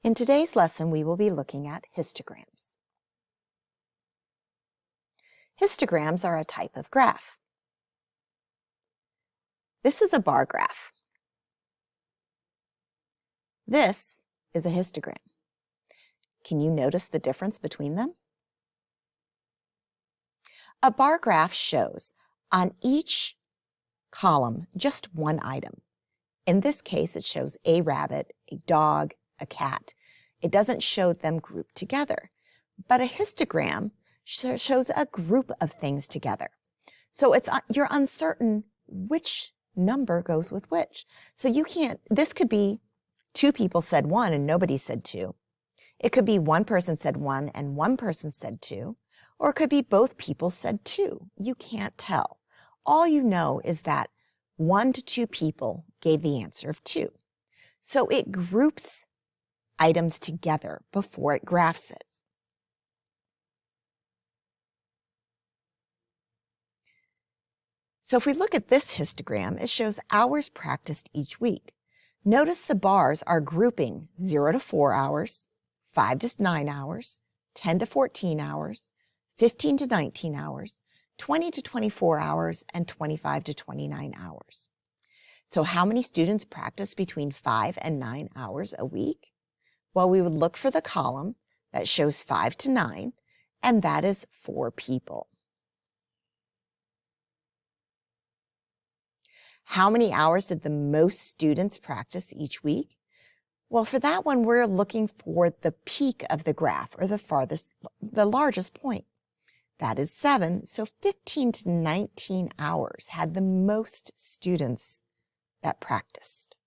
In today's lesson, we will be looking at histograms. Histograms are a type of graph. This is a bar graph. This is a histogram. Can you notice the difference between them? A bar graph shows on each column just one item. In this case, it shows a rabbit, a dog, a cat. It doesn't show them grouped together. But a histogram shows a group of things together. So you're uncertain which number goes with which. So this could be two people said one and nobody said two. It could be one person said one and one person said two. Or it could be both people said two. You can't tell. All you know is that 1 to 2 people gave the answer of 2. So it groups items together before it graphs it. So if we look at this histogram, it shows hours practiced each week. Notice the bars are grouping 0 to 4 hours, 5 to 9 hours, 10 to 14 hours, 15 to 19 hours, 20 to 24 hours, and 25 to 29 hours. So how many students practice between 5 and 9 hours a week? Well, we would look for the column that shows 5 to 9, and that is 4 people. How many hours did the most students practice each week? Well, for that one, we're looking for the peak of the graph, or the largest point. That is 7, so 15 to 19 hours had the most students that practiced.